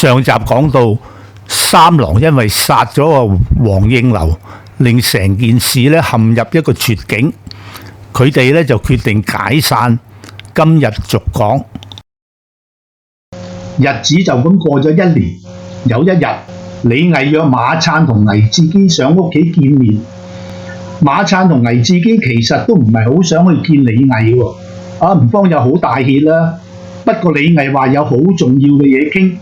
上集講到三郎因為殺咗個黃應流，令成件事咧陷入一個絕境，佢哋咧就決定解散。今日續講，日子就咁過咗一年。有一日，李毅約馬燦同倪志堅上屋企見面。馬燦同倪志堅其實都唔係好想去見李毅喎，唔方有好大氣啦。不過李毅話有好重要嘅嘢傾，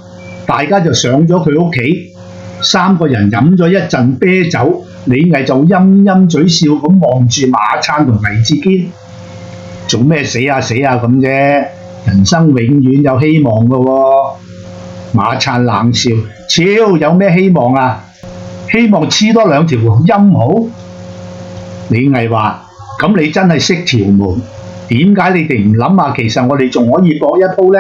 大家就上咗佢屋企。三個人飲咗一陣啤酒，李毅就陰陰嘴笑咁望住馬燦同倪志堅，做咩死下咁啫？人生永遠有希望㗎喎。馬燦冷笑，超有咩希望啊？希望黐多兩條陰毛。李毅話：咁你真係識條毛，點解你哋唔諗下？其實我哋仲可以搏一鋪呢？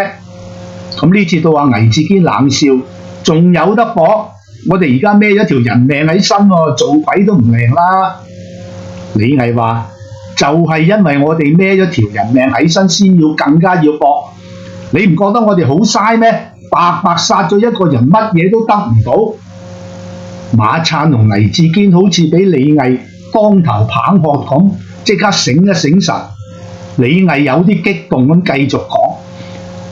咁呢次到阿倪志堅冷笑，仲有得搏？我哋而家孭咗條人命喺身喎，做鬼都唔靈啦。李毅話：就係因為我哋孭咗條人命喺身，先要更加要搏。你唔覺得我哋好嘥咩？白白殺咗一個人，乜嘢都得唔到。馬燦同倪志堅好似俾李毅當頭棒喝咁，即刻醒一醒神。李毅有啲激動咁繼續講：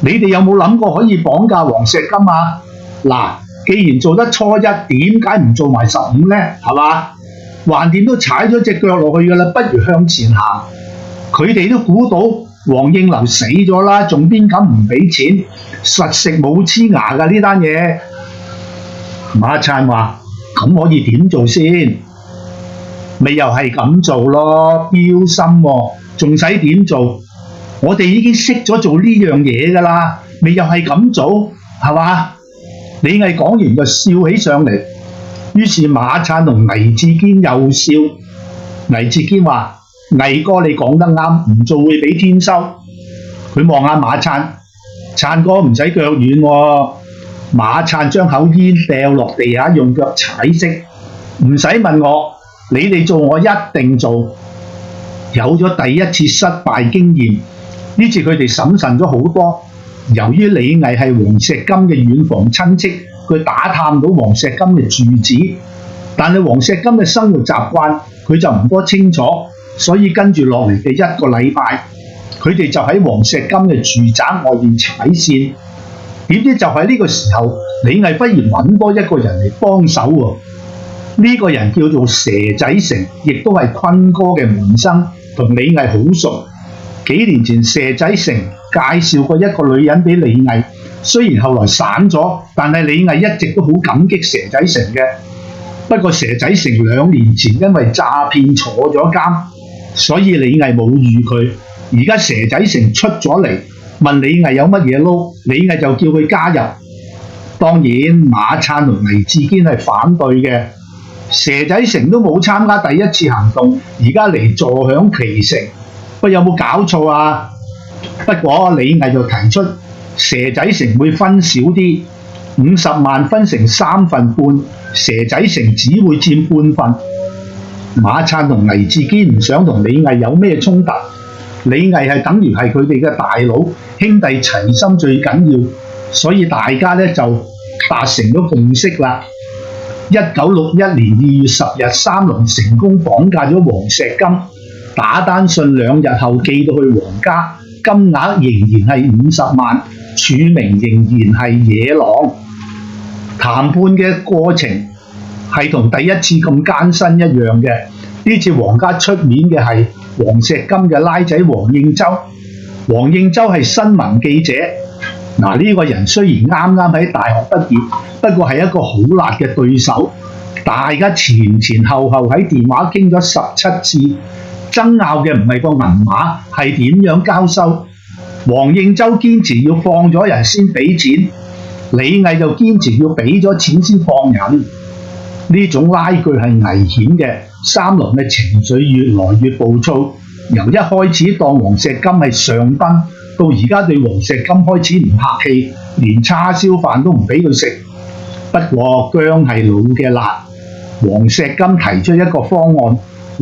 你哋有冇諗過可以綁架黃石金啊？嗱，既然做得初一，點解唔做埋15呢？係嘛？橫掂都踩咗隻腳落去㗎啦，不如向前行。佢哋都估到黃應流死咗啦，仲邊敢唔俾錢？實食冇黐牙㗎呢單嘢。馬燦話：咁可以點做先？咪又係咁做咯，標心喎，仲使點做？我哋已經識咗做呢樣嘢㗎啦，咪又係咁做，係嘛？李毅講完就笑起上嚟，於是馬燦同倪志堅又笑。倪志堅話：毅哥你講得啱，唔做會俾天收。佢望下馬燦，燦哥唔使腳軟喎。馬燦將口煙掉落地下，用腳踩熄。唔使問我，你哋做我一定做。有咗第一次失敗經驗，呢次佢哋審慎咗好多。由於李毅係黃石金嘅遠房親戚，佢打探到黃石金嘅住址，但係黃石金嘅生活習慣佢就唔多清楚，所以跟住落嚟嘅一個禮拜，佢哋就喺黃石金嘅住宅外面踩線。點知就喺呢個時候，李毅忽然揾多一個人嚟幫手喎。呢個人叫做蛇仔成，亦都係坤哥嘅門生，同李毅好熟。幾年前蛇仔成介紹過一個女人俾李毅，雖然後來散咗，但係李毅一直都好感激蛇仔成嘅。不過蛇仔成2年前因為詐騙坐咗監，所以李毅冇預佢。而家蛇仔成出咗嚟，問李毅有乜嘢撈，李毅就叫佢加入。當然馬燦同倪志堅係反對嘅，蛇仔成都冇參加第一次行動，而家嚟坐享其成，喂，有冇搞錯啊？不過李毅就提出蛇仔成會分少啲，50萬分成3份半，蛇仔成只會佔半份。馬燦同倪志堅唔想同李毅有咩衝突，李毅係等於係佢哋嘅大佬，兄弟齊心最緊要，所以大家呢就達成咗共識啦。1961年2月10日，三郎成功綁架咗黃石金，打單信2日後寄到去黃家，金額仍然係50萬，署名仍然係野狼。談判嘅過程係同第一次咁艱辛一樣嘅。呢次黃家出面嘅係黃石金嘅拉仔黃應洲。黃應洲係新聞記者，呢個人雖然啱啱喺大學畢業，不過係一個好辣嘅對手。大家前後喺電話傾咗17次，爭拗嘅唔係個銀碼，係點樣交收。黃應洲堅持要放咗人先俾錢，李毅就堅持要俾咗錢先放人。呢種拉鋸係危險嘅，三郎嘅情緒越來越暴躁，由一開始當黃石金係上賓，到而家對黃石金開始唔客氣，連叉燒飯都唔俾佢食。不過薑係老嘅辣，黃石金提出一個方案，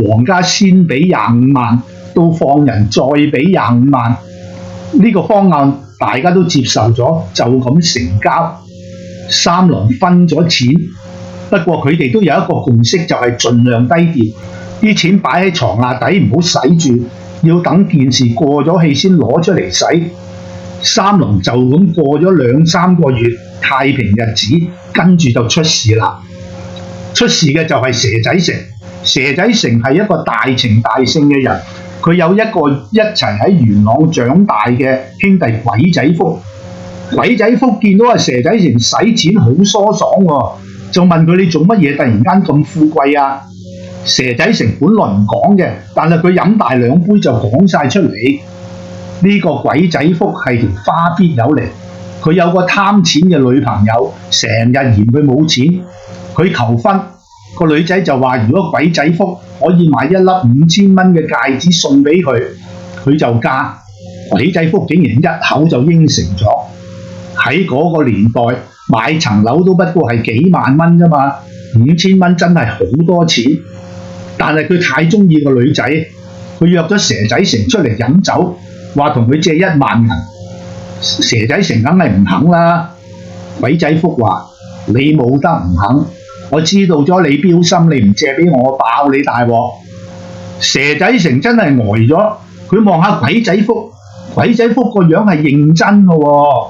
黃家先俾25萬，到放人再俾25萬。呢個方案大家都接受咗，就咁成交。三郎分咗錢，不過佢哋都有一個共識，就係盡量低調，啲錢擺喺床下底唔好使住，要等件事過咗氣先攞出嚟使。三郎就咁過咗2-3個月太平日子，跟住就出事啦。出事嘅就係蛇仔成。蛇仔成係一個大情大性嘅人，佢有一個一齊喺元朗長大嘅兄弟鬼仔福。鬼仔福見到阿蛇仔成使錢好疏爽喎，就問佢：你做乜嘢突然間咁富貴啊？蛇仔成本來唔講嘅，但係佢飲大2杯就講晒出嚟。呢個鬼仔福係條花必友嚟，佢有個貪錢嘅女朋友，成日嫌佢冇錢，佢求婚，個女仔就話：如果鬼仔福可以買一粒5000蚊嘅戒指送俾佢，佢就嫁。鬼仔福竟然一口就應承咗。喺嗰個年代買層樓都不過係幾萬蚊啫嘛，5000蚊真係好多錢。但係佢太中意個女仔，佢約咗蛇仔成出嚟飲酒，話同佢借1萬銀。蛇仔成梗係唔肯啦。鬼仔福話：你冇得唔肯，我知道咗你標心，你唔借俾我，爆你大鑊。蛇仔成真係呆咗，佢望下鬼仔福，鬼仔福個樣係認真嘅喎。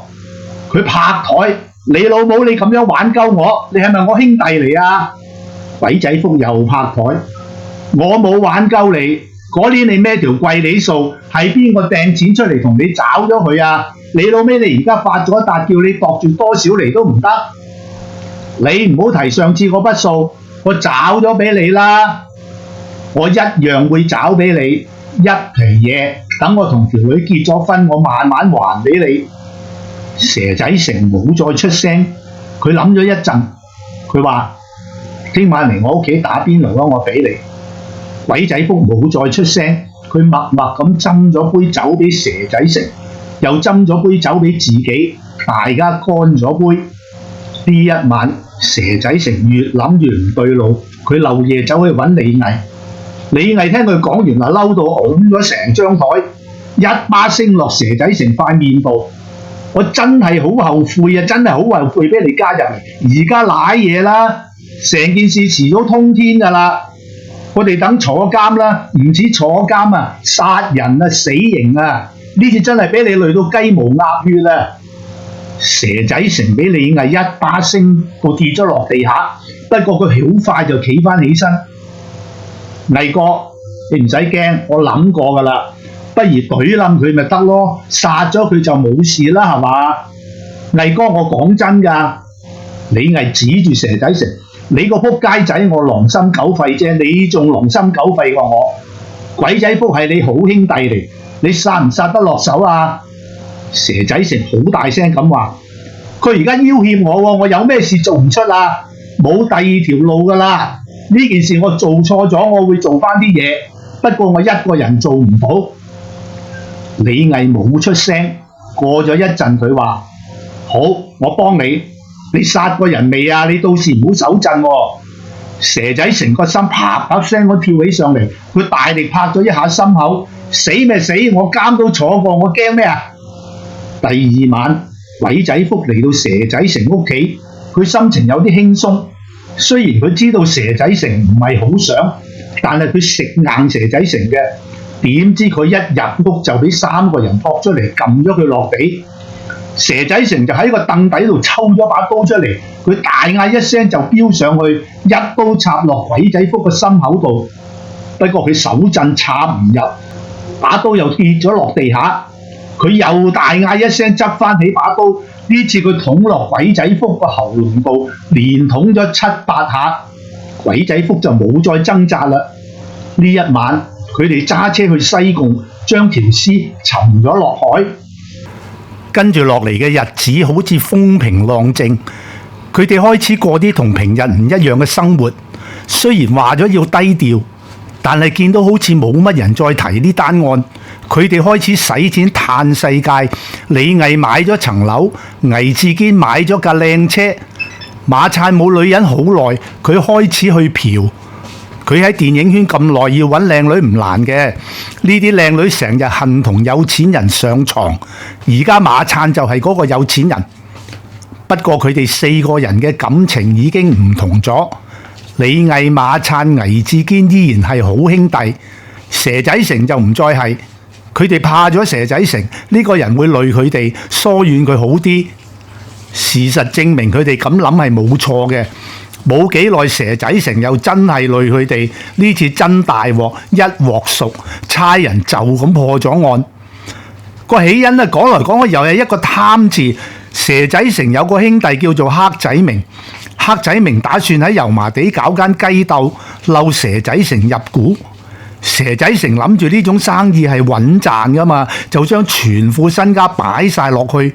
佢拍台：你老母，你咁樣玩鳩我，你係咪我兄弟嚟啊？鬼仔福又拍台：我冇玩鳩你，嗰年你孭條貴利數，係邊個掟錢出嚟同你找咗佢啊？你老尾你而家發咗一笪，叫你度住多少嚟都唔得。你唔好提上次嗰筆數，我找咗俾你啦，我一樣會找俾你一皮嘢，等我同條女結咗婚，我慢慢還俾你。蛇仔成冇再出聲，佢諗咗一陣，佢話：聽晚嚟我屋企打邊爐啦，我俾你。鬼仔福冇再出聲，佢默默咁斟咗杯酒俾蛇仔成，又斟咗杯酒俾自己，大家乾咗杯。呢一晚，蛇仔成越諗越唔對路，佢漏夜走去揾李毅。李毅聽佢講完啊，嬲到拱咗成張台，一巴聲落蛇仔成塊面度。我真係好後悔啊！真係好後悔俾你加入，而家賴嘢啦，成件事遲早通天㗎啦。我哋等坐監啦，唔止坐監啊，殺人啊，死刑啊！呢次真係俾你累到雞毛鴨血啊！蛇仔成俾李毅一巴聲，佢跌咗落地下，不過佢好快就企翻起身。毅哥，你唔使驚，我諗過㗎啦。不如懟冧佢咪得咯，殺咗佢就冇事啦，係嘛？毅哥，我講真㗎，李毅指住蛇仔成：你個仆街仔，我狼心狗肺啫，你仲狼心狗肺過我。鬼仔福係你好兄弟嚟，你殺唔殺得落手啊？蛇仔成好大聲咁話：佢而家要挾我喎，我有咩事做唔出啊？冇第二條路㗎啦！呢件事我做錯咗，我會做翻啲嘢，不過我一個人做唔到。李毅冇出聲，過咗一陣佢話：好，我幫你。你殺過人未啊？你到時唔好手震喎。蛇仔成個心啪啪聲咁跳起上嚟，佢大力拍咗一下心口：死咪死，我監都坐過，我驚咩啊？第二晚，鬼仔福嚟到蛇仔成屋企，佢心情有啲輕鬆。雖然佢知道蛇仔成唔係好想，但係佢食硬蛇仔成嘅。點知佢一入屋就俾3個人撲出嚟撳咗佢落地，蛇仔成就喺個凳底度抽咗把刀出嚟，佢大嗌一聲就飆上去，一刀插落鬼仔福個心口度。不過佢手震插唔入，把刀又跌咗落地下，佢又大嗌一聲執翻起把刀，呢次佢捅落鬼仔福個喉嚨度，連捅咗7、8下，鬼仔福就冇再掙扎啦。呢一晚，佢哋揸車去西貢，將條屍沉咗落海。跟住落嚟嘅日子好似風平浪靜，佢哋開始過啲同平日唔一樣嘅生活。雖然話咗要低調，但係見到好似冇乜人再提呢單案，佢哋開始使錢嘆世界。李毅買咗層樓，倪志堅買咗架靚車，馬燦冇女人好耐，佢開始去嫖。佢喺電影圈咁耐，要揾靚女唔難嘅。呢啲靚女成日恨同有錢人上床，而家馬燦就係嗰個有錢人。不過佢哋4個人嘅感情已經唔同咗。李毅、馬燦、倪志堅依然係好兄弟，蛇仔成就唔再係。佢哋怕咗蛇仔成呢個人會累佢哋，疏遠佢好啲。事實證明佢哋咁諗係冇錯嘅。冇幾耐，蛇仔成又真係累佢哋，呢次真大鑊，一鑊熟，差人就咁破咗案。個起因咧，講來講去又係一個貪字。蛇仔成有個兄弟叫做黑仔明，黑仔明打算喺油麻地搞間雞竇，溜蛇仔成入股。蛇仔成諗住呢種生意係穩賺噶嘛，就將全副身家擺晒落去。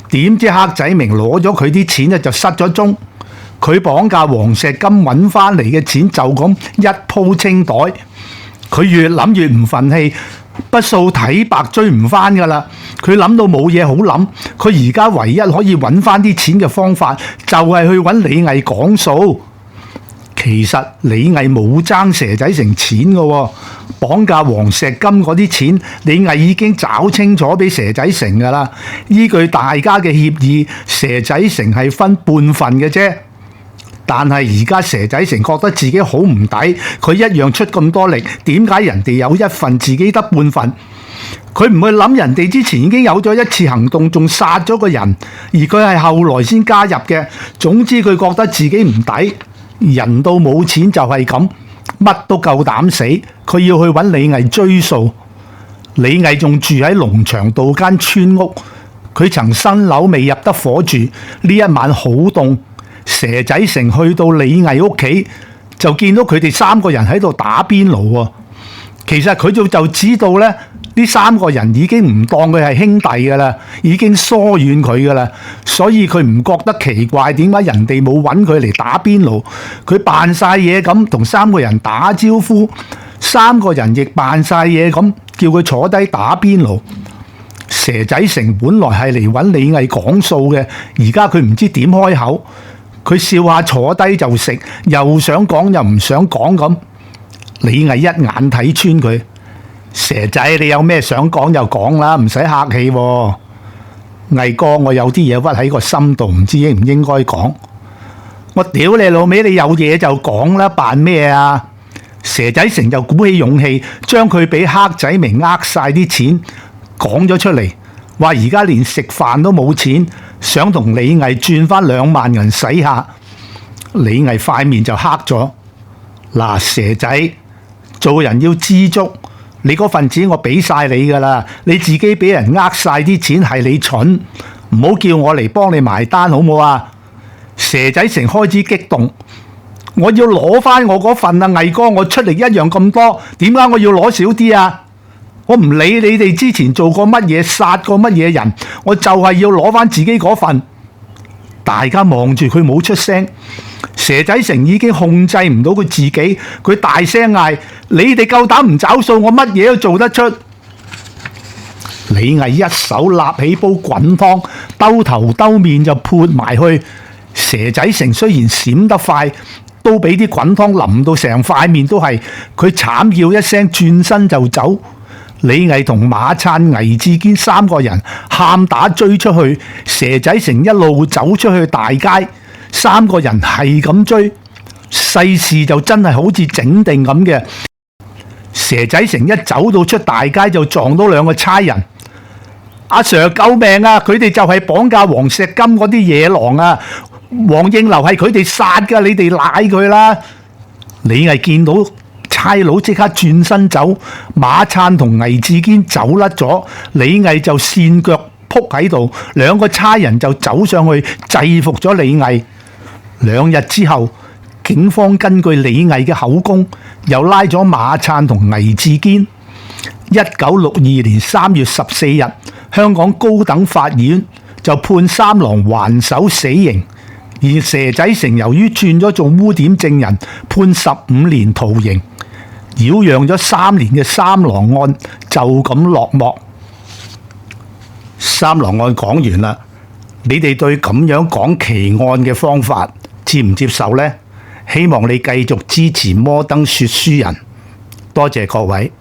點知黑仔明攞咗佢啲錢咧就失咗蹤。佢綁架黃石金揾翻嚟嘅錢就咁一鋪清袋。佢越諗越唔忿氣，筆數睇白追唔翻噶啦。佢諗到冇嘢好諗，佢而家唯一可以揾翻啲錢嘅方法就係去揾李毅講數。其實李毅冇爭蛇仔成錢嘅喎，綁架黃石金嗰啲錢，李毅已經找清楚俾蛇仔成噶啦。依據大家嘅協議，蛇仔成係分半份嘅啫。但係而家蛇仔成覺得自己好唔抵，佢一樣出咁多力，點解人哋有一份，自己得半份？佢唔去諗人哋之前已經有咗一次行動，仲殺咗個人，而佢係後來先加入嘅。總之佢覺得自己唔抵，人到冇錢就係咁，乜都夠膽死。佢要去揾李毅追數。李毅仲住喺龍翔道間村屋，佢層新樓未入得伙住，呢一晚好凍。蛇仔成去到李毅屋企，就見到佢哋3個人喺度打邊爐喎。其實佢就知道咧，呢3個人已經唔當佢係兄弟噶啦，已經疏遠佢噶啦，所以佢唔覺得奇怪點解人哋冇揾佢嚟打邊爐。佢扮晒嘢咁同3個人打招呼，3個人亦扮晒嘢咁叫佢坐低打邊爐。蛇仔成本來係嚟揾李毅講數嘅，而家佢唔知點開口。佢笑下坐低就食，又想講又唔想講咁。李毅一眼睇穿佢，蛇仔你有咩想講就講啦，唔使客氣喎。毅哥，我有啲嘢屈喺個心度，唔知應唔應該講。我屌你老味，你有嘢就講啦，扮咩啊？蛇仔成就鼓起勇氣，將佢俾黑仔明呃晒啲錢講咗出嚟，話而家連食飯都冇錢，想同李毅轉翻2萬銀使下。李毅塊面就黑咗。嗱，蛇仔，做人要知足，你嗰份錢我俾晒你噶啦，你自己俾人呃晒啲錢係你蠢，唔好叫我嚟幫你埋單好冇啊？蛇仔成開始激動，我要攞翻我嗰份啊！毅哥，我出力一樣咁多，點解我要攞少啲啊？我唔理你哋之前做過乜嘢，殺過乜嘢人，我就係要攞翻自己嗰份。大家望住佢冇出聲，蛇仔成已經控制唔到佢自己，佢大聲嗌：你哋夠膽唔找數，我乜嘢都做得出。李毅一手立起煲滾湯，兜頭兜面就潑埋去。蛇仔成雖然閃得快，都俾啲滾湯淋到成塊面都係，佢慘叫一聲轉身就走。李毅同馬燦、倪志堅3個人喊打追出去，蛇仔成一路走出去大街，3個人係咁追，世事就真係好似整定咁嘅。蛇仔成一走到出大街就撞到2個差人，阿 Sir 救命啊！佢哋就係綁架黃石金嗰啲野狼啊！黃應流係佢哋殺噶，你哋賴佢啦！李毅見到差佬即刻轉身走，馬燦同倪志堅走甩咗，李毅就跣腳仆喺度，2個差人就走上去制服咗李毅。2日之後，警方根據李毅嘅口供，又拉咗馬燦同倪志堅。1962年3月14日，香港高等法院就判3郎還手死刑。而蛇仔成由於轉咗做污點證人，判15年徒刑，擾攘咗3年嘅3郎案就咁落幕。3郎案講完啦，你哋對咁樣講奇案嘅方法接唔接受呢？希望你繼續支持摩登說書人，多謝各位。